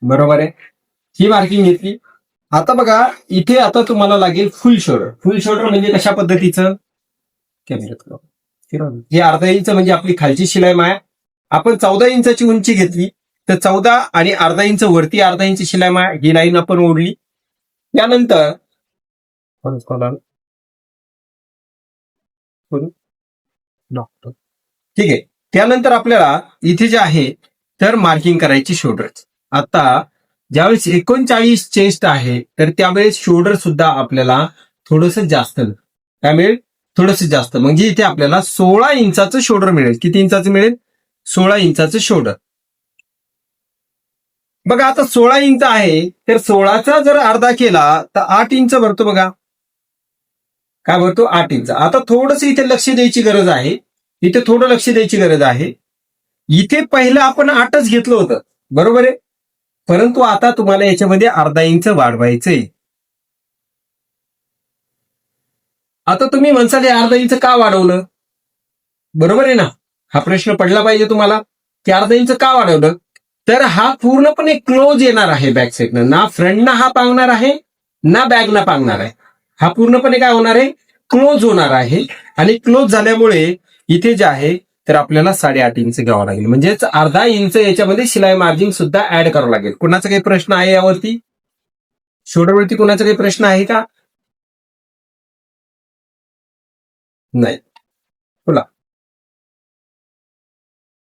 बरोबर आहे, ही मार्किंग घेतली. आता बघा इथे आता तुम्हाला लागेल फुल शोल्डर. फुल शोल्डर म्हणजे कशा पद्धतीचं, कॅमेऱ्यात हे अर्धा इंच म्हणजे आपली खालची शिलाई माया. आपण 14 इंचाची उंची घेतली तर 14 आणि अर्धा इंच वरती अर्धा इंच शिलाई माया ही लाईन आपण ओढली. त्यानंतर ठीक आहे, त्यानंतर आपल्याला इथे जे आहे तर मार्किंग करायची शोल्डर. आता ज्यावेळेस 39 चेस्ट आहे तर त्यावेळेस शोल्डर सुद्धा आपल्याला थोडंसं जास्त काय मिळेल, थोडंसं जास्त. म्हणजे इथे आपल्याला 16 इंचाचं शोल्डर मिळेल. किती इंचाचं मिळेल, 16 इंचाचं शोल्डर. बघा आता 16 इंच आहे तर 16चा जर अर्धा केला तर 8 इंच भरतो. बघा काय भरतो, 8 इंच. आता थोडंसं इथे लक्ष द्यायची गरज आहे, इथे थोडं लक्ष द्यायची गरज आहे. इथे पहिलं आपण 8च घेतलं होतं, बरोबर आहे, परंतु आता तुम्हाला याच्यामध्ये अर्धा इंच वाढवायचंय. आता तुम्ही म्हणसाल हे अर्धा इंच का वाढवलं, बरोबर आहे ना, हा प्रश्न पडला पाहिजे तुम्हाला की अर्धा इंच का वाढवलं. तर हा पूर्णपणे क्लोज येणार आहे बॅक साईडनं, ना फ्रंटना हा पांगणार आहे ना बॅकला पांगणार आहे. हा पूर्णपणे काय होणार आहे, क्लोज होणार आहे. आणि क्लोज झाल्यामुळे इथे जे आहे तर आपल्याला 8.5 इंच घ्यावं लागेल. म्हणजेच अर्धा इंच याच्यामध्ये शिलाई मार्जिन सुद्धा ऍड करावं लागेल. कुणाचा काही प्रश्न आहे यावरती, शोल्डरवरती कुणाचा काही प्रश्न आहे का, नाही, बोला.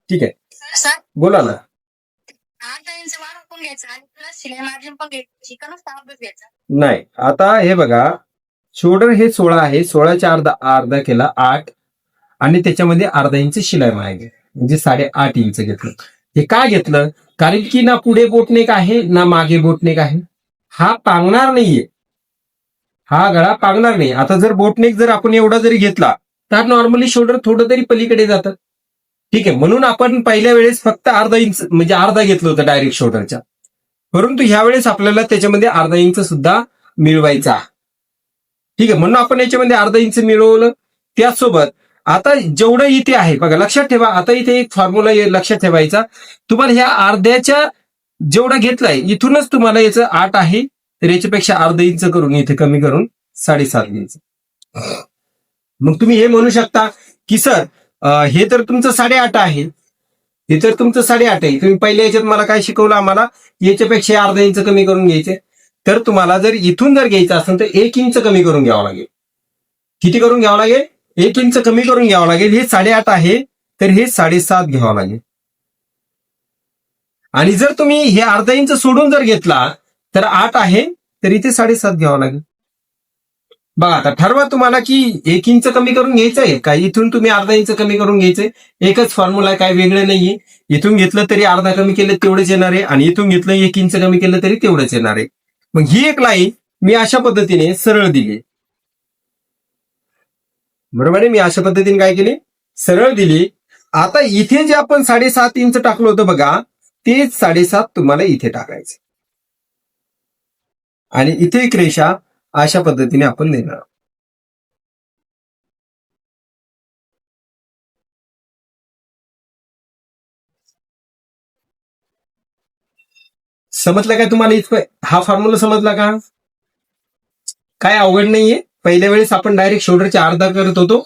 ठीक आहे, सर बोला ना. अर्धा इंच वाढवून पण घ्यायचं आणि प्लस शिलाई मार्जिन पण घ्यायची का नुसता अभ्यास घ्यायचा. नाही, आता हे बघा शोल्डर हे 16 आहे, 16च्या अर्धा अर्धा केला 8 आणि त्याच्यामध्ये अर्धा इंच शिलाई मागे म्हणजे 8.5 इंच घेतलं. हे का घेतलं, कारण की ना पुढे बोटनेक आहे ना मागे बोटनेक आहे. हा पांगणार नाहीये, हा गळा पांगणार नाही. आता जर बोटनेक जर आपण एवढा जरी घेतला तर नॉर्मली शोल्डर थोडं तरी पलीकडे जातं. ठीक आहे, म्हणून आपण पहिल्या वेळेस फक्त अर्धा इंच म्हणजे अर्धा घेतलं होतं डायरेक्ट शोल्डरच्या, परंतु ह्या वेळेस आपल्याला त्याच्यामध्ये अर्धा इंच सुद्धा मिळवायचा. ठीक आहे, म्हणून आपण याच्यामध्ये अर्धा इंच मिळवलं. त्याचसोबत आता जेवढं इथे आहे बघा, लक्षात ठेवा, आता इथे एक फॉर्म्युला लक्षात ठेवायचा. तुम्हाला ह्या अर्ध्याच्या जेवढा घेतलाय इथूनच तुम्हाला याचं 8 आहे तर याच्यापेक्षा अर्धा इंच करून इथे कमी करून 7.5 घ्यायचं. मग तुम्ही हे म्हणू शकता की सर हे तर तुमचं 8.5 आहे, हे तर तुमचं 8.5 आहे, तुम्ही पहिल्या याच्यात मला काय शिकवलं, आम्हाला याच्यापेक्षा अर्धा इंच कमी करून घ्यायचे. तर तुम्हाला जर इथून जर घ्यायचं असेल तर 1 इंच कमी करून घ्यावं लागेल. किती करून घ्यावं लागेल, 1 इंच कमी करून घ्यावं लागेल. हे 8.5 आहे तर हे 7.5 घ्यावं लागेल. आणि जर तुम्ही हे अर्धा इंच सोडून जर घेतला तर 8 आहे तर इथे 7.5 घ्यावं लागेल. बघा आता ठरवा तुम्हाला की 1 इंच कमी करून घ्यायचंय का इथून तुम्ही अर्धा इंच कमी करून घ्यायचंय. एकच फॉर्म्युला, काय वेगळं नाहीये. इथून घेतलं तरी अर्धा कमी केलं तेवढंच येणार आहे आणि इथून घेतलं 1 इंच कमी केलं तरी तेवढंच येणार आहे. मग ही एक लाईन मी अशा पद्धतीने सरळ दिली, बरोबर आहे. मी अशा पद्धतीने काय केली, सरळ दिली. आता इथे जे आपण 7.5 इंच टाकलं होतं बघा, तेच 7.5 तुम्हाला इथे टाकायचं आणि इथे एक रेषा अशा पद्धतीने आपण देणार. समजलं काय तुम्हाला, इथं हा फॉर्म्युला समजला का, काय अवघड नाहीये. पहिल्या वेळेस आपण डायरेक्ट शोल्डरच्या अर्धा करत होतो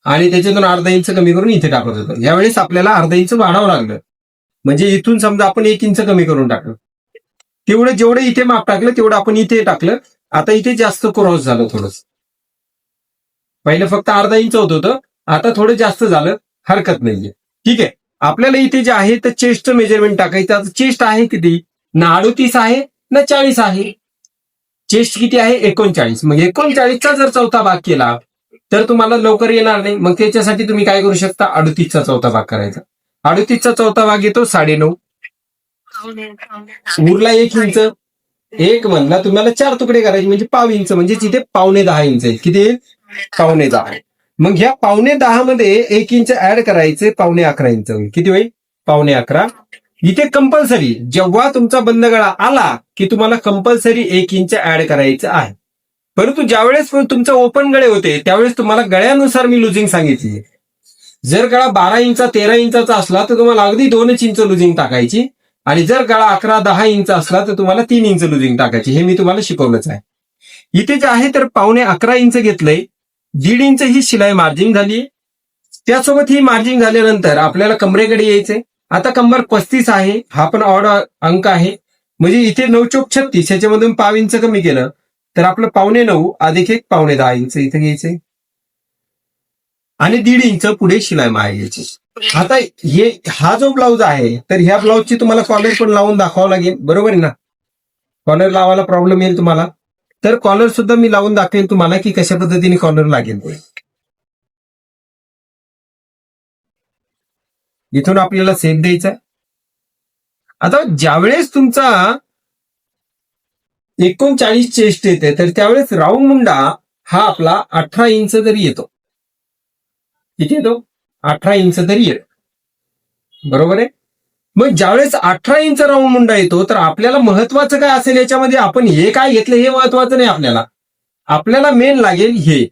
आणि त्याच्यातून अर्धा इंच कमी करून इथे टाकत होतो. यावेळेस आपल्याला अर्धा इंच वाढावं लागलं. म्हणजे इथून समजा आपण 1 इंच कमी करून टाकलं, तेवढं जेवढं इथे माप टाकलं तेवढं आपण इथे टाकलं. आता इथे जास्त क्रॉस झालं थोडंसं, पहिलं फक्त अर्धा इंच होत होतं, आता थोडं जास्त झालं, हरकत नाहीये. ठीक आहे, आपल्याला इथे जे आहे तर चेस्टचं मेजरमेंट टाकायचं. आता चेस्ट आहे किती, ना 38 आहे ना 40 आहे. चेस्ट किती आहे, 39. मग 39चा जर चौथा भाग केला तर तुम्हाला लवकर येणार नाही. मग त्याच्यासाठी तुम्ही काय करू शकता, 38चा चौथा भाग करायचा. 38चा चौथा भाग येतो 9.5. उरला 1 इंच. एक म्हणला तुम्हाला 4 तुकडे करायचे म्हणजे पाव इंच, म्हणजे तिथे 9.25 इंच आहे. किती येईल, 9.25. मग ह्या 9.25 मध्ये 1 इंच ऍड करायचे, 11.25 इंच होईल. किती होईल, 11.25. इथे कंपल्सरी जेव्हा तुमचा बंद गळा आला की तुम्हाला कंपल्सरी 1 इंच ऍड करायचं आहे. परंतु ज्यावेळेस तुमचे ओपन गळे होते त्यावेळेस तुम्हाला गळ्यानुसार मी लुजिंग सांगितली. जर गळा 12 इंच 13 इंचाचा असला तर तुम्हाला अगदी 2 इंच लुजिंग टाकायची. आणि जर गळा 11-10 इंच असला तर तुम्हाला 3 इंच लुजिंग टाकायची. हे मी तुम्हाला शिकवलंच आहे. इथे जे आहे तर 11.25 इंच घेतलंय, 1.5 इंच ही शिलाई मार्जिन झाली. त्यासोबत ही मार्जिन झाल्यानंतर आपल्याला कमरेकडे यायचंय. आता कंबर 35 आहे, हा पण ऑड अंक आहे. म्हणजे इथे 9 चोक 36, याच्यामधून 0.5 इंच कमी केलं तर आपलं 9.25 अधिक 1 9.10 इंच इथे घ्यायचंय आणि 1.5 इंच पुढे शिलाई मारायची. आता हा जो ब्लाऊज आहे तर ह्या ब्लाऊजची तुम्हाला कॉलर पण लावून दाखवावं लागेल, बरोबर आहे ना. कॉलर लावायला प्रॉब्लेम येईल तुम्हाला, तर कॉलर सुद्धा मी लावून दाखवेन तुम्हाला की कशा पद्धतीने कॉलर लागेल. इथून आपल्याला सेट द्यायचा आहे. आता ज्यावेळेस तुमचा 39 चेस्ट येते तर त्यावेळेस राऊंड मुंडा हा आपला 18 इंच तरी येतो. किती येतो? 18 इंच तरी येतो, बरोबर आहे. मग ज्यावेळेस 18 इंच राऊंड मुंडा येतो तर आपल्याला महत्वाचं काय असेल याच्यामध्ये, आपण हे काय घेतलं हे महत्वाचं नाही. आपल्याला मेन लागेल हे,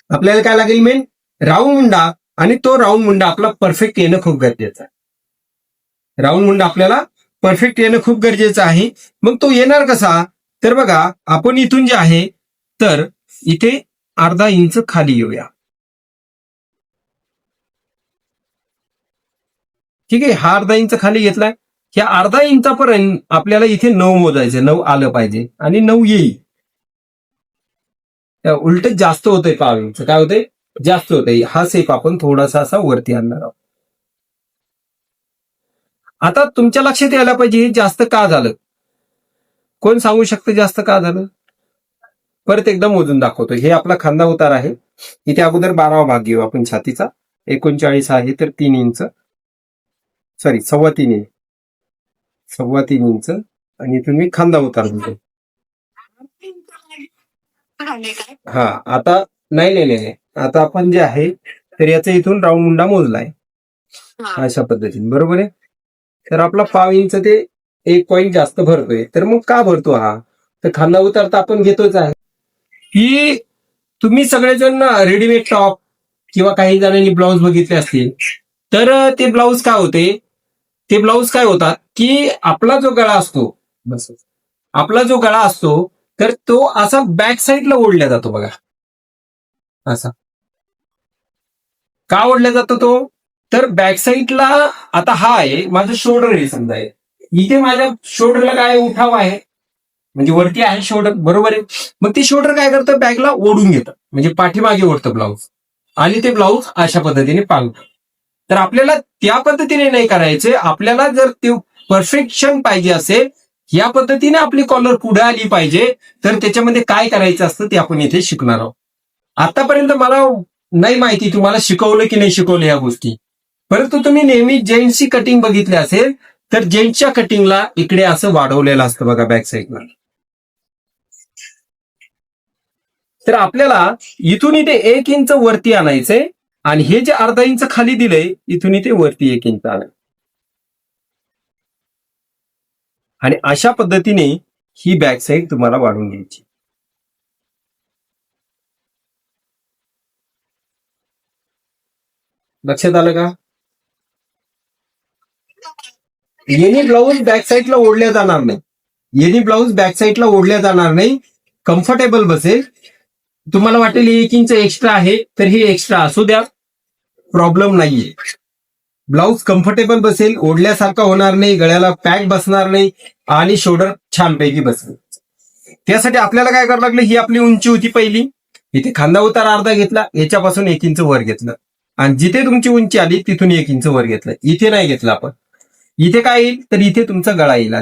आपल्याला काय लागेल मेन, राऊंड मुंडा. आणि तो राऊंड मुंडा आपला परफेक्ट येणं खूप गरजेचं आहे. राऊंड मुंडा आपल्याला परफेक्ट येणं खूप गरजेचं आहे. मग तो येणार कसा, तर बघा आपण इथून जे आहे तर इथे अर्धा इंच खाली येऊया. ठीक आहे, हा अर्धा इंच खाली घेतलाय. ह्या अर्धा इंचापर्यंत आपल्याला इथे 9 मोजायचे, 9 आलं पाहिजे आणि 9 येईल. उलट जास्त होतंय 0.5 इंच, काय होतंय, जास्त होतंय. हा सेप आपण थोडासा असा वरती आणणार आहोत. आता तुमच्या लक्षात यायला पाहिजे हे जास्त का झालं, कोण सांगू शकतं जास्त का झालं. परत एकदा मोजून दाखवतो. हे आपला खांदा उतार आहे. इथे अगोदर 12वा भाग घेऊ आपण छातीचा. 39 आहे तर 3 इंच, सॉरी 3.25 इंच, 3.25 इंच. आणि इथून मी खांदा उतार म्हणतो. हा, आता नाही, आता आपण जे आहे तर याचा इथून राऊंड मुंडा मोजलाय अशा पद्धतीने, बरोबर आहे. तर आपला 0.5 इंच ते 1 पॉईंट जास्त भरतोय. तर मग का भरतो हा, तर खांदा उतार तर आपण घेतोच आहे. ही तुम्ही सगळेजण रेडीमेड टॉप किंवा काही जणांनी ब्लाऊज बघितले असतील तर ते ब्लाऊज काय होतात की आपला जो गळा असतो, आपला जो गळा असतो तर तो असा बॅक साईडला ओढला जातो बघा. असा का ओढला जातो तो, तर बॅक साईडला, आता हा आहे माझं शोल्डर आहे समजा, इथे माझ्या शोल्डरला काय उठाव आहे, म्हणजे वरती आहे शोल्डर, बरोबर आहे. मग ते शोल्डर काय करतं, बॅगला ओढून घेतं, म्हणजे पाठीमागे ओढतं ब्लाऊज आणि ते ब्लाऊज अशा पद्धतीने पांगतं. तर आपल्याला त्या पद्धतीने नाही करायचे. आपल्याला जर ते परफेक्शन पाहिजे असेल, या पद्धतीने आपली कॉलर पुढे आली पाहिजे, तर त्याच्यामध्ये काय करायचं असतं ते आपण इथे शिकणार आहोत. आतापर्यंत मला नाही माहिती तुम्हाला शिकवलं की नाही शिकवलं या गोष्टी, परंतु तुम्ही नेहमी जेंट्सची कटिंग बघितली असेल तर जेंट्सच्या कटिंगला इकडे असं वाढवलेलं असतं बघा बॅक साईडला. तर आपल्याला इथून इथे 1 इंच वरती आणायचंय आणि हे जे अर्धा इंच खाली दिलंय इथून इथे वरती 1 इंच आणायचं आणि अशा पद्धतीने ही बॅक साईड तुम्हाला वाढवून घ्यायची. लक्षात आलं का. येणे ब्लाऊज बॅक साईडला ओढल्या जाणार नाही, येणे ब्लाऊज बॅक साईडला ओढल्या जाणार नाही, कम्फर्टेबल बसेल. तुम्हाला वाटेल 1 इंच एक्स्ट्रा आहे तर हे एक्स्ट्रा असू द्या, प्रॉब्लेम नाहीये. ब्लाऊज कम्फर्टेबल बसेल, ओढल्यासारखा होणार नाही, गळ्याला पॅक बसणार नाही आणि शोल्डर छानपैकी बसेल. त्यासाठी आपल्याला काय करावं लागलं, ही आपली उंची होती पहिली, इथे खांदा उतार अर्धा घेतला, याच्यापासून 1 इंच वर घेतलं आणि जिथे तुमची उंची आली तिथून 1 इंच वर घेतलं. इथे नाही घेतलं आपण, इथे काय येईल तर इथे तुमचा गळा येईल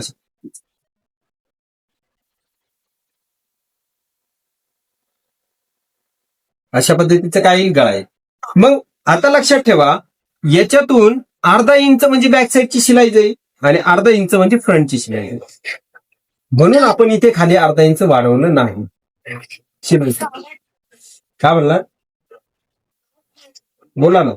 अशा पद्धतीचं काय येईल, गळा येईल. मग आता लक्षात ठेवा, याच्यातून अर्धा इंच म्हणजे बॅक साईडची शिलाई जाईल आणि अर्धा इंच म्हणजे फ्रंटची शिलाई जाईल. म्हणून आपण इथे खाली अर्धा इंच वाढवलं नाही शिलाई. काय म्हणला, बोला ना.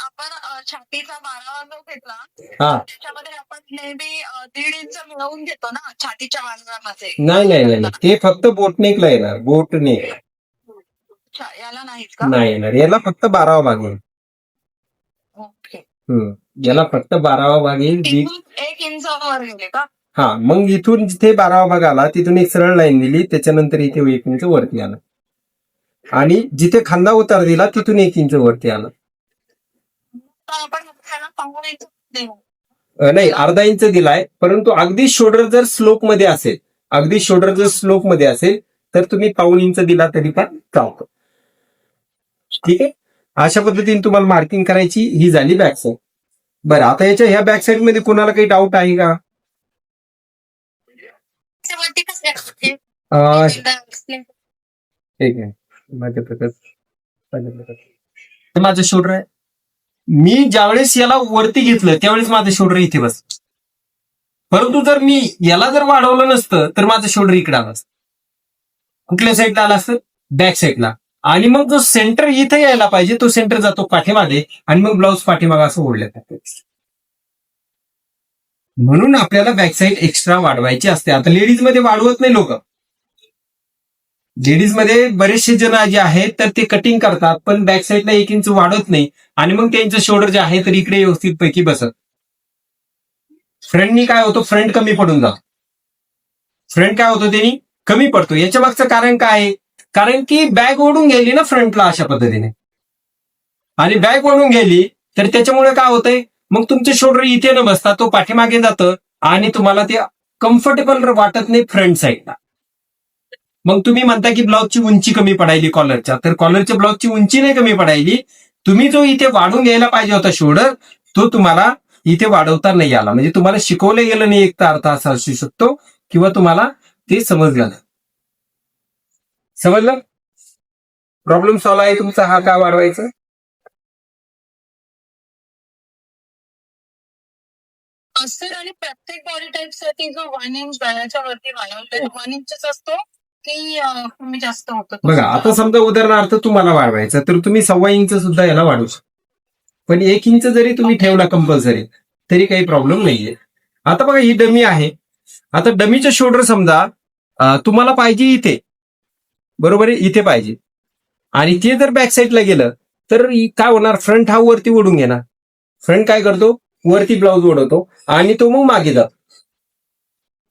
आपण छातीचा 12वा जो घेतला हा, त्याच्यामध्ये आपण नेहमी 1.5 इंच मिळवून घेतो ना छातीच्या बांधण्यामध्ये. नाही, ते फक्त बोटनेकला येणार, बोटनेक अच्छा, याला नाहीच का. नाही येणार, याला फक्त 12वा भाग येईल. ओके. याला फक्त 12वा भाग येईल. एक इंच वर गेले का? हा, मग इथून जिथे 12वा भाग आला तिथून एक सरळ लाईन दिली, त्याच्यानंतर इथे 1 इंच वरती आलं आणि जिथे खांदा उतार दिला तिथून 1 इंच वरती आलं. तर आपण त्याला पाहून इंच देऊ. नाही, अर्धा इंच दिलाय, परंतु अगदी शोल्डर जर स्लोप मध्ये असेल तर तुम्ही पाऊण इंच दिला तरी पण चालतो. ठीक आहे, अशा पद्धतीने तुम्हाला मार्किंग करायची. ही झाली बॅक साईड. बरं, आता ह्या बॅक साईड मध्ये कोणाला काही डाऊट आहे का? त्याच्यावरती कसं आहे? ठीक आहे, माझं शोल्डर आहे. मी ज्यावेळेस याला वरती घेतलं त्यावेळेस माझं शोल्डर इथे बस, परंतु जर मी याला जर वाढवलं नसतं तर माझं शोल्डर इकडे आलं असतं. कुठल्या साईडला आला असतं? बॅक साईडला. आणि मग जो सेंटर इथे यायला पाहिजे तो सेंटर जातो पाठीमागे आणि मग ब्लाऊज पाठीमागे असं ओढलं जातं. म्हणून आपल्याला बॅक साईड एक्स्ट्रा वाढवायची असते. आता लेडीज मध्ये वाढवत नाही लोक. लेडीज मध्ये बरेचसे जण जे आहेत तर ते कटिंग करतात पण बॅक साईडला 1 इंच वाढवत नाही आणि मग त्यांचं शोल्डर जे आहे तर इकडे व्यवस्थित पैकी बसत. फ्रंटनी काय होतं? फ्रंट कमी पडून जातो. फ्रंट काय होतं? त्यांनी कमी पडतो. याच्या मागचं कारण काय आहे? कारण की बॅग ओढून गेली ना फ्रंटला अशा पद्धतीने, आणि बॅग ओढून गेली तर त्याच्यामुळे काय होतंय, मग तुमचे शोल्डर इथे न बसता तो पाठीमागे जातं आणि तुम्हाला ते कम्फर्टेबल वाटत नाही फ्रंट साईडला. मग तुम्ही म्हणता की ब्लाऊजची उंची कमी पडायली कॉलरच्या, तर कॉलरच्या ब्लाऊजची उंची नाही कमी पडायली. तुम्ही जो इथे वाढून घ्यायला पाहिजे होता शोल्डर, तो तुम्हाला इथे वाढवता नाही आला. म्हणजे तुम्हाला शिकवलं गेलं नाही, एक तर अर्थ असा असू शकतो, किंवा तुम्हाला ते समजलं नाही. समजलं? प्रॉब्लेम सॉल्व्ह आहे तुमचा हा का वाढवायचा? अस्तर आणि प्रत्येक बॉडी टाईप साठी जो 1 इंच बायाच्या वरती वाढवतो 1 इंचच असतो की कमी जास्त होतं? बघा, आता समजा उदाहरणार्थ तुम्हाला वाढवायचं तर तुम्ही 1.25 इंच सुद्धा याला वाढवू शकता, पण 1 इंच जरी तुम्ही ठेवला कंपल्सरी तरी काही प्रॉब्लेम नाहीये. आता बघा, ही डमी आहे. आता डमीचं शोल्डर समजा तुम्हाला पाहिजे इथे, बरोबर आहे, इथे पाहिजे, आणि ते जर बॅक साईडला गेलं तर काय होणार? फ्रंट हा वरती ओढून घेणार. फ्रंट काय करतो? वरती ब्लाऊज ओढवतो आणि तो मग मागे जातो.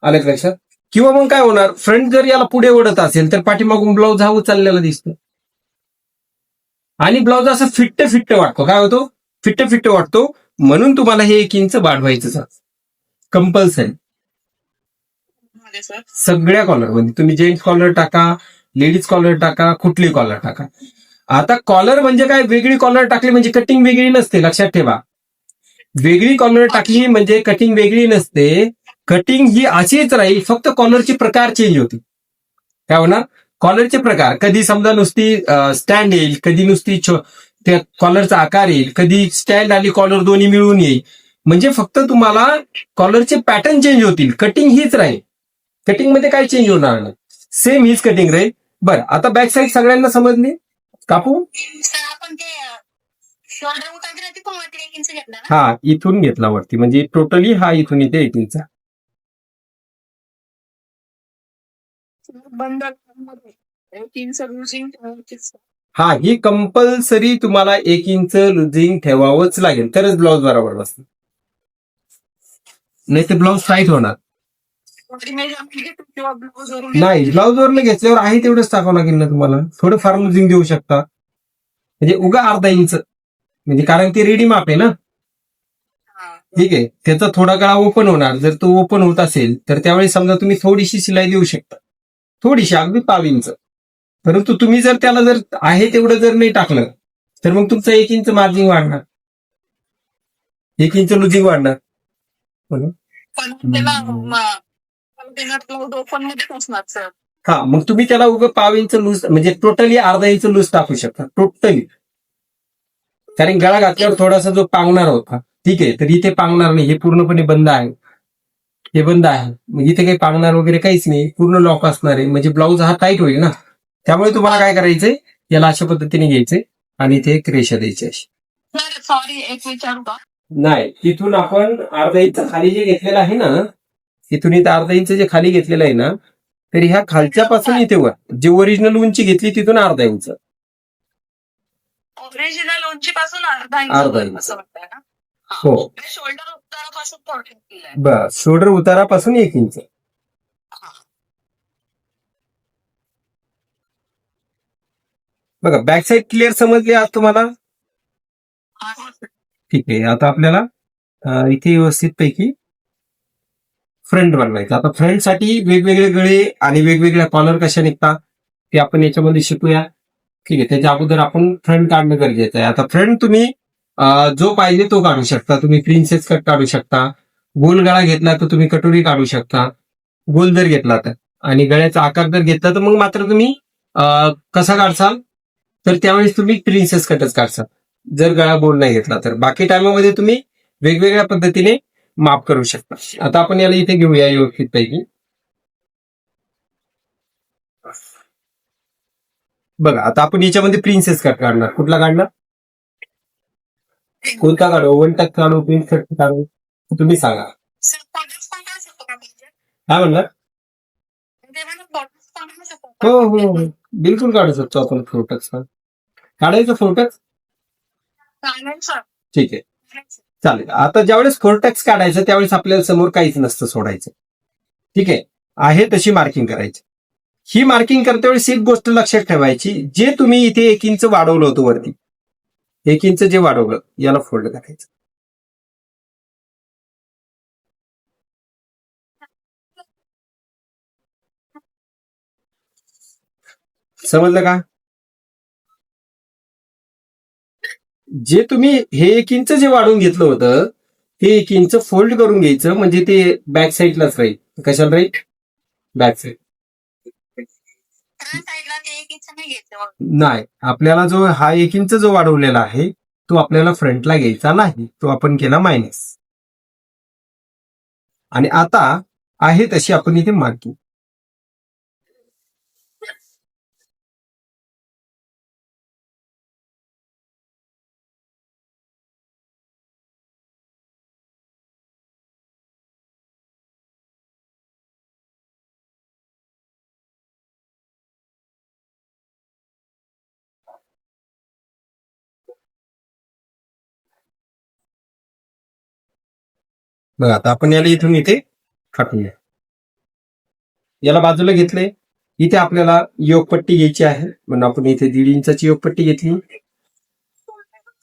आलं का लक्षात? किंवा मग काय होणार? फ्रंट जर याला पुढे ओढत असेल तर पाठीमागून ब्लाऊज हा उचललेला दिसतो आणि ब्लाऊज असं फिट्ट वाटतो. काय होतो? फिट्ट वाटतो. म्हणून तुम्हाला हे 1 इंच वाढवायचं कंपल्सरी सगळ्या कॉलर मध्ये. तुम्ही जेंट्स कॉलर टाका, लेडीज कॉलर टाका, कुठली कॉलर टाका. आता कॉलर म्हणजे काय? वेगळी कॉलर टाकली म्हणजे कटिंग वेगळी नसते, लक्षात ठेवा. वेगळी कॉलर टाकली म्हणजे कटिंग वेगळी नसते. कटिंग ही अशीच राहील, फक्त कॉलरचे प्रकार चेंज होतील. काय होणार? कॉलरचे प्रकार. कधी समजा नुसती स्टँड येईल, कधी नुसती त्या कॉलरचा आकार येईल, कधी स्टँड आणि कॉलर दोन्ही मिळून येईल. म्हणजे फक्त तुम्हाला कॉलरचे पॅटर्न चेंज होतील, कटिंग हीच राहील. कटिंग मध्ये काय चेंज होणार नाही, सेम हीच कटिंग राहील. बरं, आता बॅक साईड सगळ्यांना समजली? कापू? सर आपण ते शोल्डर उतारला तिथून वरती 1 इंच घेतला ना? हा, इथून घेतला वरती, म्हणजे टोटली हा इथून इथे 1 इंच. बंद 1 इंच लूजिंग. हा, ही कंपल्सरी तुम्हाला 1 इंच लुझिंग ठेवावंच लागेल, तरच ब्लाऊज बरोबर बसतो. नाही तर ब्लाऊज टाईट होणार नाही. ब्लाऊज वरनं घेतल्यावर आहे तेवढंच टाकावं लागेल ना तुम्हाला. थोडं फार लुझिंग देऊ शकता, म्हणजे उगा अर्धा इंच, म्हणजे कारण ते रेडी माप आहे ना. ठीक आहे, त्याचा थोडा गळा ओपन होणार. जर तो ओपन होत असेल तर त्यावेळी समजा तुम्ही थोडीशी शिलाई देऊ शकता, थोडीशी, अगदी 1/2 इंच. परंतु तुम्ही जर त्याला जर आहे तेवढं जर नाही टाकलं तर मग तुमचं 1 इंच मार्जिन वाढणार, 1 इंच लुझिंग वाढणार. हा, मग तुम्ही त्याला उगं 1/2 इंच लूज, म्हणजे टोटली अर्धा इंच लूज टाकू शकता टोटली. कारण गळा घातल्यावर थोडासा जो पांगणार होता, ठीक आहे, तर इथे पांगणार नाही. हे पूर्णपणे बंद आहे, हे बंद आहे. मग इथे काही पांगणार वगैरे काहीच नाही, पूर्ण लॉक असणार आहे. म्हणजे ब्लाऊज हा टाईट होईल ना. त्यामुळे तुम्हाला काय करायचंय, याला अशा पद्धतीने घ्यायचंय आणि इथे एक रेषा द्यायची अशी. सॉरी, एक विचारू का? नाही, तिथून आपण अर्धा इंच खाली जे घेतलेलं आहे ना, तिथून इथं अर्धा इंच जे खाली घेतलेलं आहे ना, तर ह्या खालच्यापासून इथे वर जे ओरिजिनल उंची घेतली तिथून अर्धा इंच. ओरिजिनल उंचीपासून अर्धा इंच अर्धा इंच. असं वाटतंय ना? हो. शोल्डर उत्तरापासून थोडं दिलंय. बस शोल्डर उतारापासून 1 इंच. बघा बॅक साईड क्लिअर समजली आज तुम्हाला? ठीक आहे. आता आपल्याला इथे व्यवस्थित पैकी फ्रंट बनवायचं. आता फ्रंट साठी वेगवेगळे गळे आणि वेगवेगळ्या कॉलर कशा निघतात ते आपण याच्यामध्ये शिकूया. ठीक आहे. त्याच्या अगोदर आपण फ्रंट काढणं गरजेचं आहे. आता फ्रंट तुम्ही जो पाहिजे तो काढू शकता. तुम्ही प्रिन्सेस कट काढू शकता. गोल गळा घेतला तर तुम्ही कटोरी काढू शकता. गोल जर घेतला तर, आणि गळ्याचा आकार जर घेतला तर मग मात्र तुम्ही कसा काढसाल तर त्यावेळेस तुम्ही प्रिन्सेस कटच काढसाल, जर गळा गोल नाही घेतला तर. बाकी टायमामध्ये तुम्ही वेगवेगळ्या पद्धतीने माप करू शकता. आता आपण याला इथे घेऊया व्यवस्थित पैकी. बघा आता आपण याच्यामध्ये प्रिन्सेस कट काढणार. कुठला काढणार? कोणता काढू? ओव्हन टच काढू, प्रिन्स कट काढू, तुम्ही सांगा. सर, बॉटल्स पण काढू शकतो का म्हणजे? काय म्हणणार? म्हणजे मला बॉटल्स पण काढू शकतो हो का? हो हो. बिलकुल काढू शकतो आपण फोटोच. काढायचं फोटोच? चालेल सर. ठीक आहे. चालेल. आता ज्यावेळेस फोरटॅक्स काढायचं त्यावेळेस आपल्याला समोर काहीच नसतं सोडायचं. ठीक आहे तशी मार्किंग करायची. ही मार्किंग करते वेळेस एक गोष्ट लक्षात ठेवायची, जे तुम्ही इथे 1 इंच वाढवलं होतं वरती, 1 इंच जे वाढवलं याला फोल्ड करायचं. समजलं का? जे तुम्ही हे 1 इंच जे वाढवून घेतलं होतं ते 1 इंच फोल्ड करून घ्यायचं, म्हणजे ते बॅक साईडलाच राहील. कशाला राहील? Back side. त्या साईडला ते 1 इंच नाही घेतलं मग. नाही, आपल्याला जो हा 1 इंच जो वाढवलेला आहे तो आपल्याला फ्रंटला घ्यायचा नाही, तो आपण केला मायनस. आणि आता आहे तशी आपण इथे मार्किंग. बघा आता आपण याला इथून इथे काटूया. याला बाजूला घेतले. इथे आपल्याला योगपट्टी घ्यायची आहे, म्हणून आपण इथे 1.5 इंचाची योगपट्टी घेतली.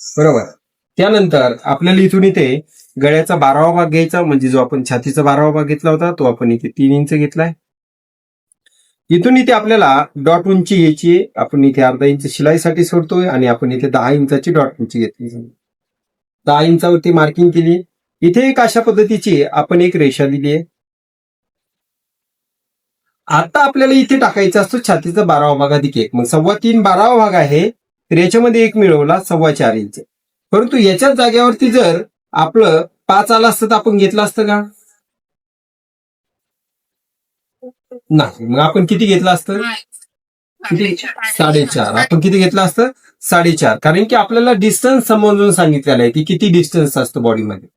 बरोबर. त्यानंतर आपल्याला इथून इथे गळ्याचा 12वा भाग घ्यायचा, म्हणजे जो आपण छातीचा 12वा भाग घेतला होता तो आपण इथे 3 इंच घेतलाय. इथून इथे आपल्याला डॉट उंची घ्यायची. आपण इथे अर्धा इंच शिलाईसाठी सोडतोय आणि आपण इथे 10 इंचाची डॉट उंची घेतली. 10 इंचावरती मार्किंग केली. इथे एक अशा पद्धतीची आपण एक रेषा दिली आहे. आता आपल्याला इथे टाकायचा असतो छातीचा 12वा भाग अधिक 1, मग 3.25 12वा भाग आहे, तर याच्यामध्ये 1 मिळवला 4.25 इंच. परंतु याच्याच जागेवरती जर आपलं 5 आलं असतं तर आपण घेतलं असतं का? नाही. मग आपण किती घेतलं असतं? किती? 4.5. आपण किती घेतलं असतं? 4.5. कारण की आपल्याला डिस्टन्स समजून सांगितलेला आहे की किती डिस्टन्स असतो बॉडीमध्ये.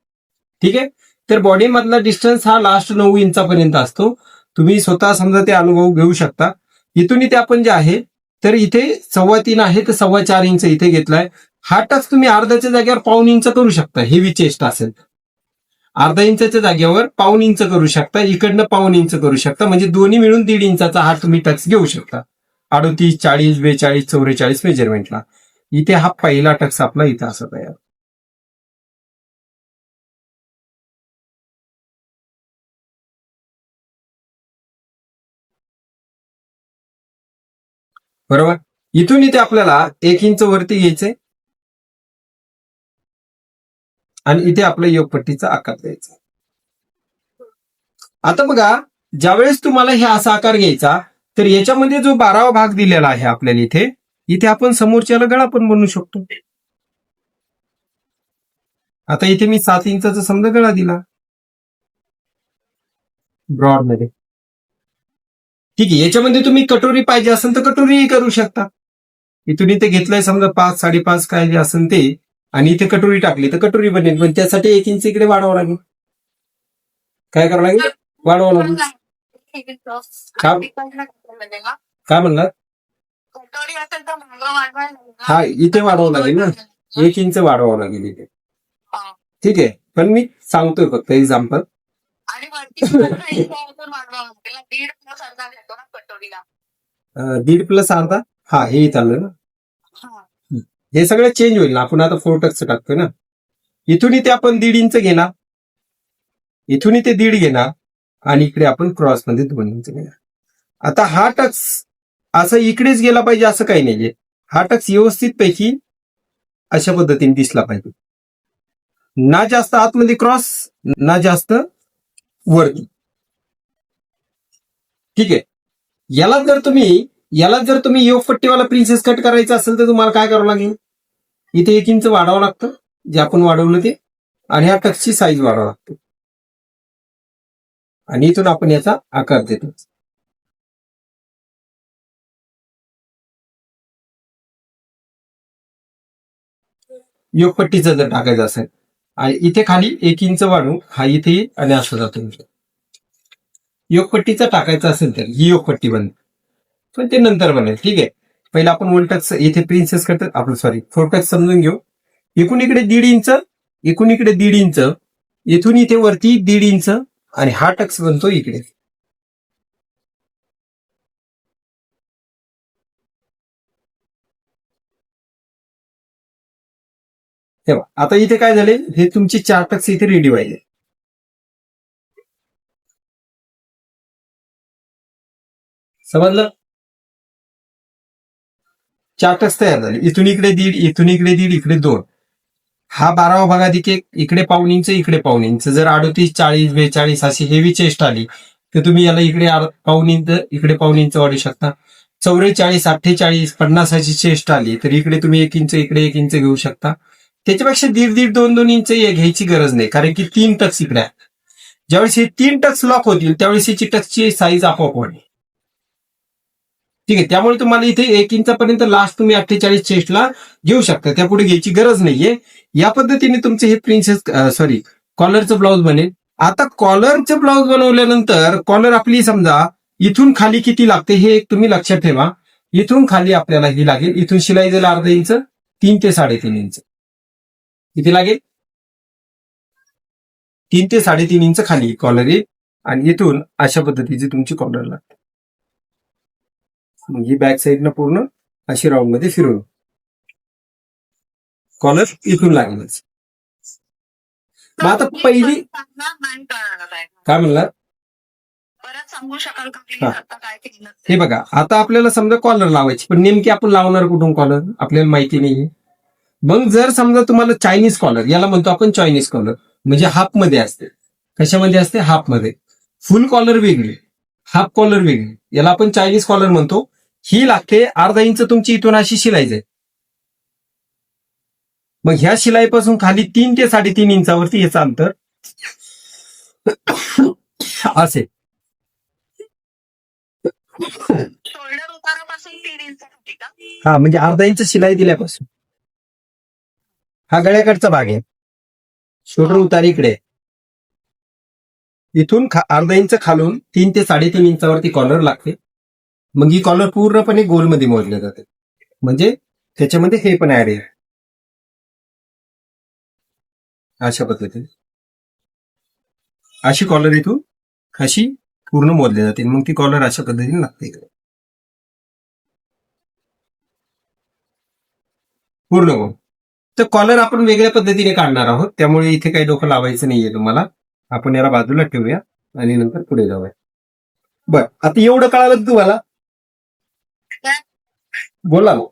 ठीक आहे. तर बॉडी मधला डिस्टन्स हा लास्ट 9 इंचापर्यंत असतो. तुम्ही स्वतः समजा ते अनुभव घेऊ शकता. इथून इथे आपण जे आहे तर इथे 3.25 आहे तर 4.25 इंच इथे घेतलाय. हा टच तुम्ही अर्ध्याच्या जागेवर 1.5 इंच करू शकता. हेवी चेस्ट असेल अर्धा इंचाच्या जागेवर 1.5 इंच करू शकता, इकडनं 1.5 इंच करू शकता, म्हणजे दोन्ही मिळून 1.5 इंचाचा हा तुम्ही टक्स घेऊ शकता. 38, 40, 42, 44 मेजरमेंटला. इथे हा पहिला टक्स आपला इथं असा तयार. बरोबर. इथून इथे आपल्याला 1 इंच वरती घ्यायचंय आणि इथे आपल्या योगपट्टीचा आकार द्यायचा. आता बघा, ज्यावेळेस तुम्हाला हे असा आकार घ्यायचा तर याच्यामध्ये जो 12वा भाग दिलेला आहे आपल्याला इथे, इथे आपण समोरच्याला गळा पण बनवू शकतो. आता इथे मी 7 इंचाचा समजा गळा दिला ब्रॉड मध्ये. ठीक आहे. याच्यामध्ये तुम्ही कटोरी पाहिजे असेल तर कटोरीही करू शकता. इथून इथे घेतलंय समजा 5, 5.5 काय जे असेल ते, आणि इथे कटोरी टाकली तर कटोरी बनेल, पण त्यासाठी 1 इंच इकडे वाढवावं लागेल. काय करावं लागेल? वाढवावं लागेल. काय म्हणणार? हा, इथे वाढवावं लागेल ना, 1 इंच वाढवावं लागेल इथे. ठीक आहे, पण मी सांगतोय फक्त एक्झाम्पल. आणि वरती सुद्धा काही पण वाढवा त्याला 1.5+ अर्धा घेतो ना कटोरीला. 1.5+ अर्धा, हा हे चाललं ना. हा. हे सगळं चेंज होईल ना, आपण आता 4 टाकतोय ना. इथून इथे आपण 1.5 इंच घेणार, इथून इथे 1.5 घेणार, आणि इकडे आपण क्रॉस मध्ये 2 इंच घेणार. आता हा टक्स असं इकडेच गेला पाहिजे असं काही नाहीये. हा टक्स व्यवस्थित पैकी अशा पद्धतीने दिसला पाहिजे, ना जास्त आतमध्ये क्रॉस, ना जास्त वरती. ठीक आहे. याला जर तुम्ही योगपट्टीवाला प्रिन्सेस कट करायचा असेल तर तुम्हाला काय करावं लागेल, इथे 1 इंच वाढवावं लागतं, जे आपण वाढवलं ते, आणि ह्या टक्सची साईज वाढवावं लागते, आणि इथून आपण याचा आकार देतो. योगपट्टीचं जर टाकायचं असेल, आणि इथे खाली 1 इंच वाढवून हा इथे येईल आणि असं जातो. योगपट्टीचा टाकायचा असेल तर ही योगपट्टी बनेल, पण ते नंतर बनेल. ठीक आहे, पहिला आपण 1 टक्स इथे प्रिन्सेस करतात आपलं, सॉरी 4 टक्स समजून घेऊ. एकूण इकडे 1.5 इंच, एकूण इकडे 1.5 इंच, इथून इथे वरती 1.5 इंच, आणि हा टक्स बनतो इकडे. तेव्हा आता इथे काय झाले, हे तुमचे 4 टक्स इथे रेडी व्हायचे. समजलं? 4 टक्स तयार झाले. इथून इकडे 1.5, इथून इकडे 1.5, इकडे 2. हा 12वा भागात इकडे 1.5 इंच, इकडे 1.5 इंच. जर 38, 40, 42 अशी हेवी चेस्ट आली तर तुम्ही याला इकडे 1.5 इंच, इकडे 1.5 इंच वाढू शकता. 44, 48, 50 अशी चेस्ट आली तर इकडे तुम्ही 1 इंच, इकडे 1 इंच घेऊ शकता. त्याच्यापेक्षा 1.5, 2 इंच घ्यायची गरज नाही, कारण की 3 टक्स इकडे आहे. ज्यावेळेस हे 3 टक्स लॉक होतील त्यावेळेस याची टक्सची साईज आपोआप वाढेल. ठीक आहे, त्यामुळे तुम्हाला इथे 1 इंचापर्यंत लास्ट तुम्ही 48 चेस्टला घेऊ शकता, त्यापुढे घ्यायची गरज नाहीये. या पद्धतीने तुमचे हे प्रिन्सेस कॉलरचं ब्लाउज बनेल. आता कॉलरचं ब्लाउज बनवल्यानंतर कॉलर आपली समजा इथून खाली किती लागते हे एक तुम्ही लक्षात ठेवा. इथून खाली आपल्याला ही लागेल, इथून शिलाई जाईल अर्धा इंच, 3 ते 3.5 इंच. किती लागेल? 3 ते 3.5 इंच खाली कॉलर येईल, आणि इथून अशा पद्धतीची तुमची कॉलर लागते. ही बॅक साईडनं पूर्ण अशी राऊंड मध्ये फिरून कॉलर इथून लागेलच. मग आता पहिली काय म्हणला, परत सांगू शकाल का हा. आता काय केलं हे बघा, आता आपल्याला समजा कॉलर लावायची, पण नेमकी आपण लावणार कुठून कॉलर आपल्याला माहिती नाहीये. मग जर समजा तुम्हाला चायनीज कॉलर, याला म्हणतो आपण चायनीज कॉलर, म्हणजे हाफ मध्ये असते. कशामध्ये असते? हाफ मध्ये. फुल कॉलर वेगळी, हाफ कॉलर वेगळी, याला आपण चायनीज कॉलर म्हणतो. ही लागते अर्धा इंच तुमची इथून अशी शिलाई जाईल. मग ह्या शिलाईपासून खाली 3 ते 3.5 इंचावरती याचं अंतर असेल. शोल्डर उतारापासून 3 इंच होती का? हा, म्हणजे अर्धा इंच शिलाई दिल्यापासून हा गळ्याकडचा भाग आहे. शोल्डर उतार इकडे, इथून अर्धा इंच खालून 3 ते 3.5 इंचावरती कॉलर लागते. मग ही कॉलर पूर्णपणे गोलमध्ये मोजले जाते, म्हणजे त्याच्यामध्ये हे पण ऍड आहे. अशा पद्धतीने अशी कॉलर इथून अशी पूर्ण मोजली जाते. मग ती कॉलर अशा पद्धतीने लागते इकडे पूर्ण गोल. तर कॉलर आपण वेगळ्या पद्धतीने काढणार आहोत, त्यामुळे इथे काही डोकं लावायचं नाहीये तुम्हाला. आपण याला बाजूला ठेवूया आणि नंतर पुढे जाऊया. बर, आता एवढं कळालं तुम्हाला? बोला ना.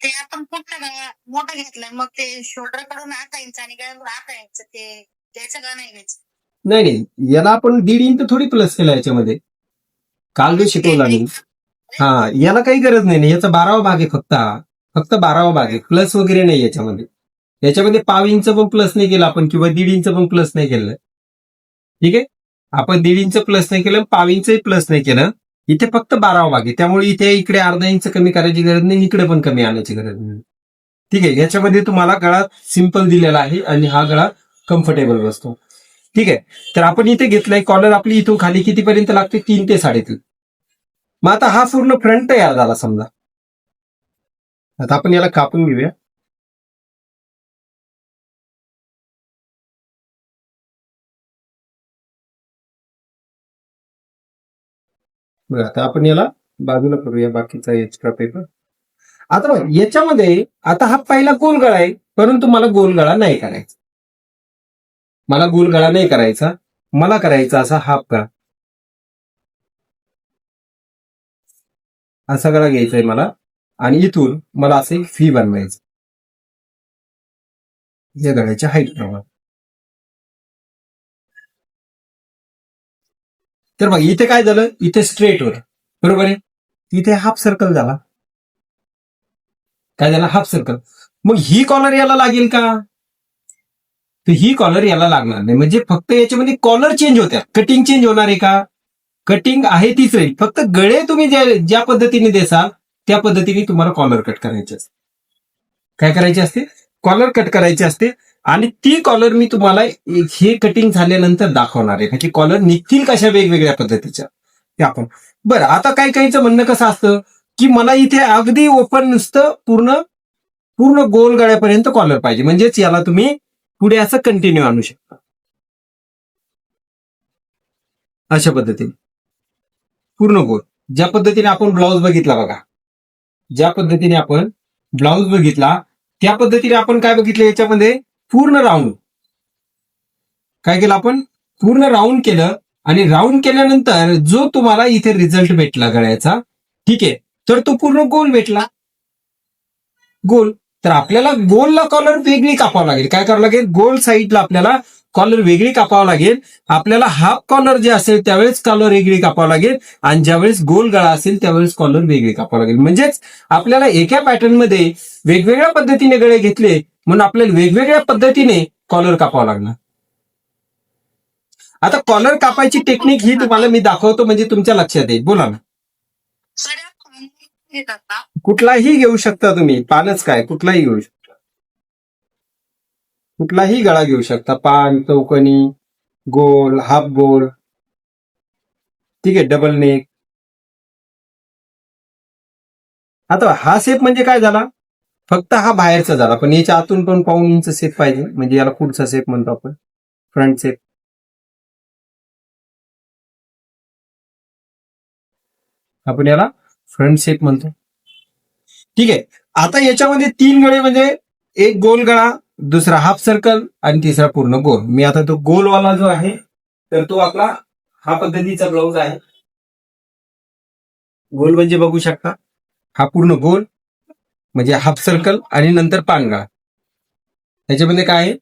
ते आपण कुठलं मोठं घेतलंय, मग ते शोल्डर कडून 8 इंच आणि गळ्याकडून 8 इंच ते त्याचं का नाही घ्यायचं? नाही, याला आपण 1.5 इंच थोडी प्लस केला याच्यामध्ये, काल जो शिकवला मी. हा, याला काही गरज नाही, याचा 12वा भाग आहे फक्त 12वा भाग आहे, प्लस वगैरे नाही याच्यामध्ये. याच्यामध्ये 1/2 इंच पण प्लस नाही केलं आपण, किंवा 1.5 इंच पण प्लस नाही केलं. ठीक आहे, आपण 1.5 इंच प्लस नाही केलं, 1/2 इंचही प्लस नाही केलं. इथे फक्त 12वा भाग आहे, त्यामुळे इथे इकडे अर्धा इंच कमी करायची गरज नाही, इकडे पण कमी आणायची गरज नाही. ठीक आहे, याच्यामध्ये तुम्हाला गळा सिंपल दिलेला आहे आणि हा गळा कम्फर्टेबल बसतो. ठीक आहे, तर आपण इथे घेतलाय कॉलर आपली इथून खाली कितीपर्यंत लागते? 3 ते 3.5. मग आता हा पूर्ण फ्रंट तयार झाला समजा. आता आपण याला कापून घेऊया. बरं आता आपण याला बाजूला करूया बाकीचा एक्स्ट्रा पेपर. आता बघ याच्यामध्ये आता हा पहिला गोल गळा आहे, परंतु मला गोल गळा नाही करायचा. मला गोल गळा नाही करायचा, मला करायचा असा हाफ गळा. असा गळा घ्यायचा आहे मला आणि इथून मला असं एक व्ही बनवायचं या गळ्याच्या हाईट प्रमाणे. तर बघ इथे काय झालं, इथे स्ट्रेट होतं बरोबर आहे, इथे हाफ सर्कल झाला. काय झाला, हाफ सर्कल. मग ही कॉलर याला लागेल का, तर ही कॉलर याला लागणार नाही. म्हणजे फक्त याच्यामध्ये कॉलर चेंज होत्या, कटिंग चेंज होणार आहे का, कटिंग आहे तीच राहील. फक्त गळे तुम्ही ज्या पद्धतीने देसाल त्या पद्धतीने तुम्हाला कॉलर कट करायचे असते. काय करायचे असते, कॉलर कट करायचे असते. आणि ती कॉलर मी तुम्हाला हे कटिंग झाल्यानंतर दाखवणार आहे की कॉलर निघतील कशा वेगवेगळ्या पद्धतीच्या ते आपण. बरं आता काही काहीचं म्हणणं कसं असतं की मला इथे अगदी ओपन नुसतं पूर्ण पूर्ण गोल गळ्यापर्यंत कॉलर पाहिजे, म्हणजेच याला तुम्ही पुढे असं कंटिन्यू आणू शकता अशा पद्धतीने पूर्ण गोल. ज्या पद्धतीने आपण ब्लाऊज बघितला बघा, ज्या पद्धतीने आपण ब्लाऊज बघितला त्या पद्धतीने आपण काय बघितलं, याच्यामध्ये पूर्ण राऊंड काय केलं आपण, पूर्ण राऊंड केलं. आणि राऊंड केल्यानंतर जो तुम्हाला इथे रिझल्ट भेटला गळ्याचा, ठीक आहे, तर तो पूर्ण गोल भेटला, गोल. तर आपल्याला गोलला कॉलर वेगळी कापावं लागेल. काय करावं लागेल, गोल साईडला आपल्याला कॉलर वेगळी कापावं लागेल. आपल्याला हाफ कॉलर जे असेल त्यावेळेस कॉलर वेगळी कापावं लागेल आणि ज्यावेळेस गोल गळा असेल त्यावेळेस कॉलर वेगळी कापावं लागेल. म्हणजेच आपल्याला एका पॅटर्नमध्ये वेगवेगळ्या पद्धतीने गळे घेतले म्हणून आपल्याला वेगवेगळ्या पद्धतीने कॉलर कापावं लागणार. आता कॉलर कापायची टेक्निक ही तुम्हाला मी दाखवतो म्हणजे तुमच्या लक्षात येईल. बोला ना. सर या पानं घेतात का? कुठलाही घेऊ शकता तुम्ही, पानच काय कुठलाही घेऊ शकता, कुठलाही गळा घेऊ शकता, पान, चौकोनी, गोल, हाफ गोल, ठीक आहे, डबल नेक. आता हा शेप म्हणजे काय झाला, फक्त हा बाहेरचा झाला, पण याच्या आतून पण पाऊण इंच शेप पाहिजे, म्हणजे याला पुढचा शेप म्हणतो आपण, फ्रंट शेप. आपण याला फ्रंट शेप म्हणतो, ठीक आहे. आता याच्यामध्ये 3 गळे म्हणजे एक गोल गळा, दुसरा हाफ सर्कल आणि तिसरा पूर्ण गोल. मी आता तो गोलवाला जो आहे तर तो आपला हा पद्धतीचा ब्लाऊज आहे. गोल म्हणजे बघू शकता हा पूर्ण गोल म्हणजे हाफ सर्कल आणि नंतर पानगळा. त्याच्यामध्ये काय आहे,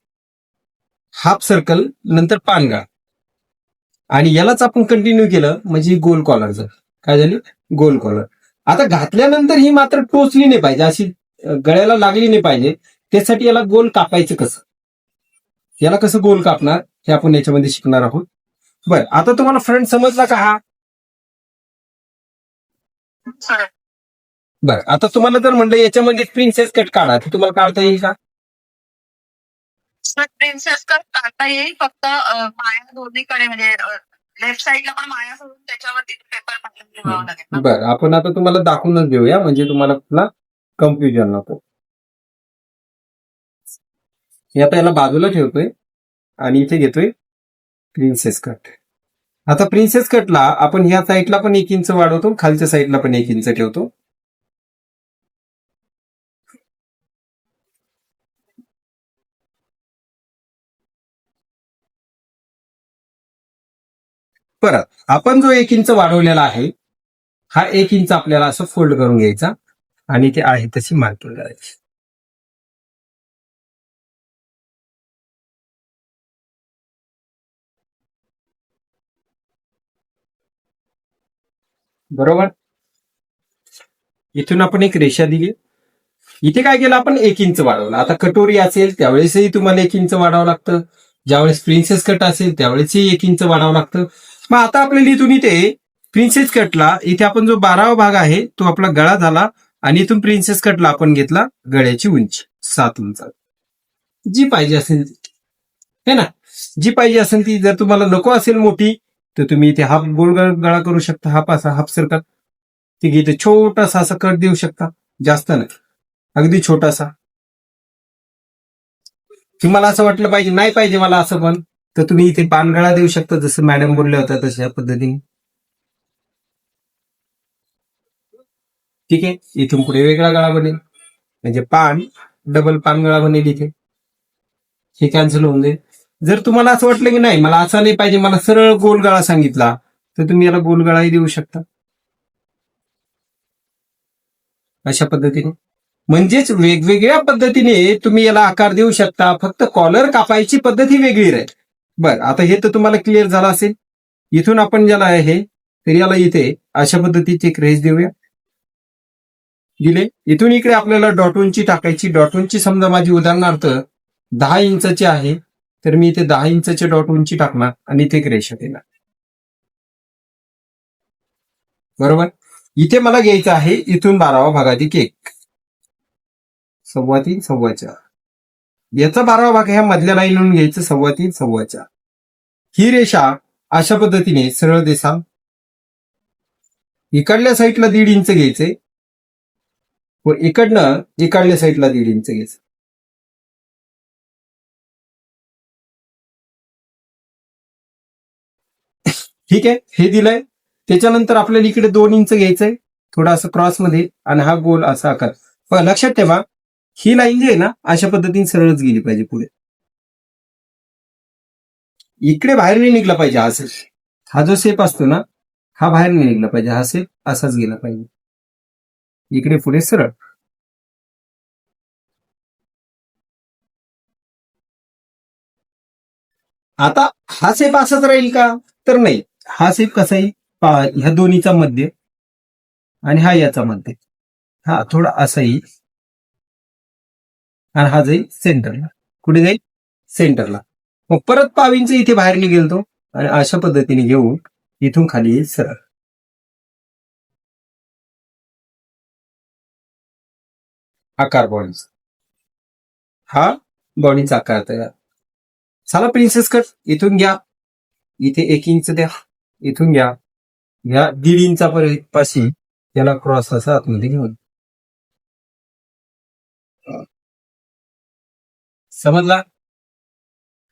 हाफ सर्कल नंतर पानगळा आणि यालाच आपण कंटिन्यू केलं म्हणजे गोल कॉलरचं काय झाली, गोल कॉलर. आता घातल्यानंतर ही मात्र टोचली नाही पाहिजे, अशी गळ्याला लागली नाही पाहिजे. त्यासाठी याला गोल कापायचं कसं, याला कसं गोल कापणार हे आपण याच्यामध्ये शिकणार आहोत. बरं आता तुम्हाला फ्रंट समजला का हा. सर बरं आता तुम्हाला जर म्हणलं याच्यामध्ये प्रिन्सेस कट काढा तर तुम्हाला काढता येईल का. सर प्रिन्सेस कट काढता येईल, फक्त माया दोन्हीकडे म्हणजे लेफ्ट साईडला पण माया सोडून त्याच्यावरती पेपर पॅटर्न लिहावं लागेल ना? बरं आपण आता तुम्हाला दाखवूनच देऊया म्हणजे तुम्हाला कुठला कन्फ्युजन नको. हे आता याला बाजूला ठेवतोय आणि इथे घेतोय प्रिन्सेस कट. आता प्रिन्सेस कटला आपण ह्या साईडला पण 1 इंच वाढवतो, खालच्या साईडला पण 1 इंच ठेवतो. परत आपण जो 1 इंच वाढवलेला आहे हा 1 इंच आपल्याला असं फोल्ड करून घ्यायचा आणि ते आहे तशी मार्किंग करायची. बरोबर. इथून आपण एक रेषा दिली, इथे काय केलं आपण 1 इंच वाढवलं. आता कटोरी असेल त्यावेळेसही तुम्हाला 1 इंच वाढावं लागतं, ज्यावेळेस प्रिन्सेस कट असेल त्यावेळेसही 1 इंच वाढावं लागतं. मग आता आपल्याला इथून इथे प्रिन्सेस कटला इथे आपण जो 12वा भाग आहे तो आपला गळा झाला आणि इथून प्रिन्सेस कटला आपण घेतला गळ्याची उंची 7 इंच, जी पाहिजे असेल है ना, जी पाहिजे असेल ती. जर तुम्हाला नको असेल मोठी तर तुम्ही इथे हाफ गोल गळा करू शकता, हाफ सर्कल ती इथे छोटासा असा कट देऊ शकता, जास्त नाही, अगदी छोटासा. तुम्हाला असं वाटलं पाहिजे नाही पाहिजे मला असं पण, तर तुम्ही इथे पानगळा देऊ शकता जसं मॅडम बोलल्या होत्या तशा पद्धतीने. ठीक आहे. इथून पुढे वेगळा गळा बनेल, म्हणजे पान डबल पान गळा बनेल इथे. हे कॅन्सल होऊन जाईल. जर तुम्हाला असं वाटलं की नाही मला असा नाही पाहिजे, मला सरळ गोल गळा सांगितला, तर तुम्ही याला गोल गळाही देऊ शकता अशा पद्धतीने. म्हणजेच वेगवेगळ्या पद्धतीने तुम्ही याला आकार देऊ शकता, फक्त कॉलर कापायची पद्धत ही वेगळी राहील. बरं, आता हे तर तुम्हाला क्लिअर झालं असेल. इथून आपण ज्याला आहे तर याला इथे अशा पद्धतीची एक रेस देऊया. दिले. इथून इकडे आपल्याला डॉट उंची टाकायची. डॉट उंची समजा माझी उदाहरणार्थ 10 इंचाची आहे, तर मी इथे 10 इंचाचे डॉट उंची टाकणार आणि इथे एक रेषा देणार. बरोबर. इथे मला घ्यायचं आहे इथून 12वा भागाधिक 1, 3.25 4.25. याचा 12वा भाग ह्या मधल्या लाईनवरून घ्यायचं 3.25 4.25. ही रेषा अशा पद्धतीने सरळ दिसा. इकडल्या साईडला 1.5 इंच घ्यायचे व इकडल्या साईडला 1.5 इंच घ्यायचं. ठीक आहे. हे दिलंय. त्याच्यानंतर आपल्याला इकडे 2 इंच घ्यायचंय थोडा असं क्रॉस मध्ये आणि हा गोल असा आकार. पण लक्षात ठेवा ही लाईन जी आहे ना अशा पद्धतीने सरळच गेली पाहिजे पुढे. इकडे बाहेर नाही निघला पाहिजे हा शेप. हा जो शेप असतो ना हा बाहेर नाही निघला पाहिजे. हा शेप असाच गेला पाहिजे. इकडे पुढे सरळ. आता हा शेप असाच राहील का? तर नाही. हा शेप कसा येईल? ह्या दोन्हीचा मध्य आणि हा याचा मध्य. हा थोडा असा येईल आणि हा जाईल सेंटरला. कुठे जाईल? सेंटरला. मग परत 1.5 इंच इथे बाहेर निघेल तो आणि अशा पद्धतीने घेऊन इथून खाली येईल सरळ. आकार बॉडीचा. हा बॉडीचा आकार तयार. चला प्रिन्सेस कट इथून घ्या. इथे 1 इंच द्या. इथून घ्या. ह्या 1.5 इंचापर्यंत पाशी याला क्रॉस असा आतमध्ये घेऊन. समजला?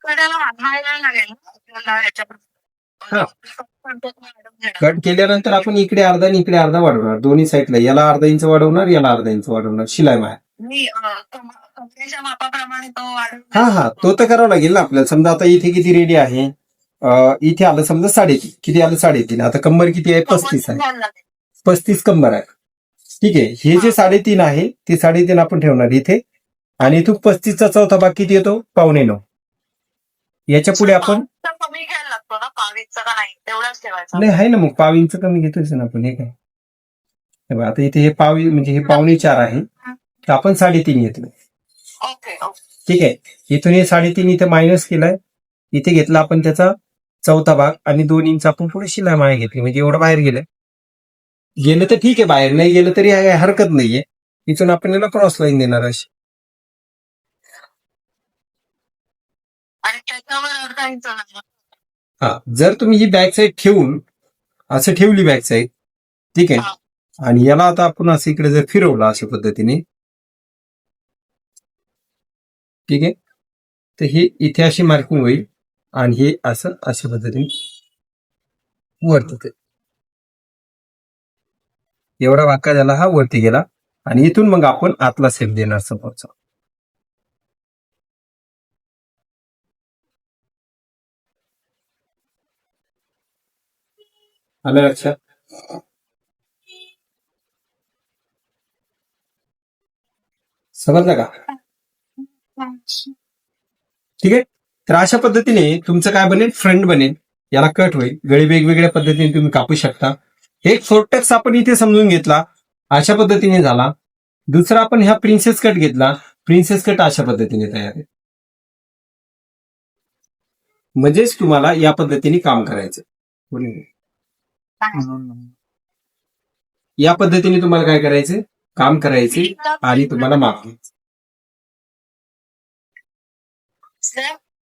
कड्याला वाढवायला लागेल ना आपल्याला ह्याच्यावर. हा. कट केल्यानंतर आपण इकडे अर्धा आणि इकडे अर्धा वाढवणार. दोन्ही साईडला याला अर्धा इंच वाढवणार, याला अर्धा इंच वाढवणार. शिलाई माया. मी कमरेच्या मापाप्रमाणे तो हा तो तर करावं लागेल ना आपल्याला. समजा आता इथे किती रेडी आहे? इथे आलं समजा 3.5. किती आलं? 3.5. आता कंबर किती आहे? 35 आहे. 35 कंबर आहे. ठीक आहे. हे जे 3.5 आहे ते 3.5 आपण ठेवणार इथे आणि इथून 35चा चौथा भाग किती येतो? 8.25. याच्या पुढे आपण कमी घ्यायला लागतो ना 22 का नाही तेवढाच ठेवायचा. नाही आहे ना मग 1.5 इंच कमी घेतोय ना आपण. हे काय आता इथे हे म्हणजे हे 4.25 आहे तर आपण 3.5 घेतलं. ओके. ठीक आहे. इथून हे 3.5 इथे मायनस केलाय. इथे घेतला आपण त्याचा चौथा भाग आणि 2 इंच आपण पुढे शिलाई माया घेतली. म्हणजे एवढं बाहेर गेलं तर ठीक आहे. बाहेर नाही गेलं तरी हरकत नाहीये. इथून आपण याला क्रॉस लाईन देणार अशी. आणि त्याच्यावर अर्धा इंच हा जर तुम्ही ही बॅक साईड ठेवून असं ठेवली बॅक साईड, ठीक आहे, आणि याला आता आपण असं इकडे जर फिरवलं अशा पद्धतीने, ठीक आहे, तर हे इथे अशी मार्किंग होईल आणि हे असं अशा पद्धतीने वरती. एवढा वाका झाला हा वरती गेला आणि इथून मग आपण आतला शेप देणार समोरचा. आलं लक्षात? समजलं का? ठीक आहे. तर अशा पद्धतीने तुमचं काय बनेल? फ्रंट बनेल. याला कट होईल. गळी वेगवेगळ्या पद्धतीने तुम्ही कापू शकता. एक फोर्टेक्स आपण इथे समजून घेतला अशा पद्धतीने झाला. दुसरा आपण ह्या प्रिन्सेस कट घेतला. प्रिन्सेस कट अशा पद्धतीने तयार आहे. म्हणजेच तुम्हाला या पद्धतीने काम करायचं. या पद्धतीने तुम्हाला काय करायचं? काम करायचे आणि तुम्हाला माप घ्यायचं.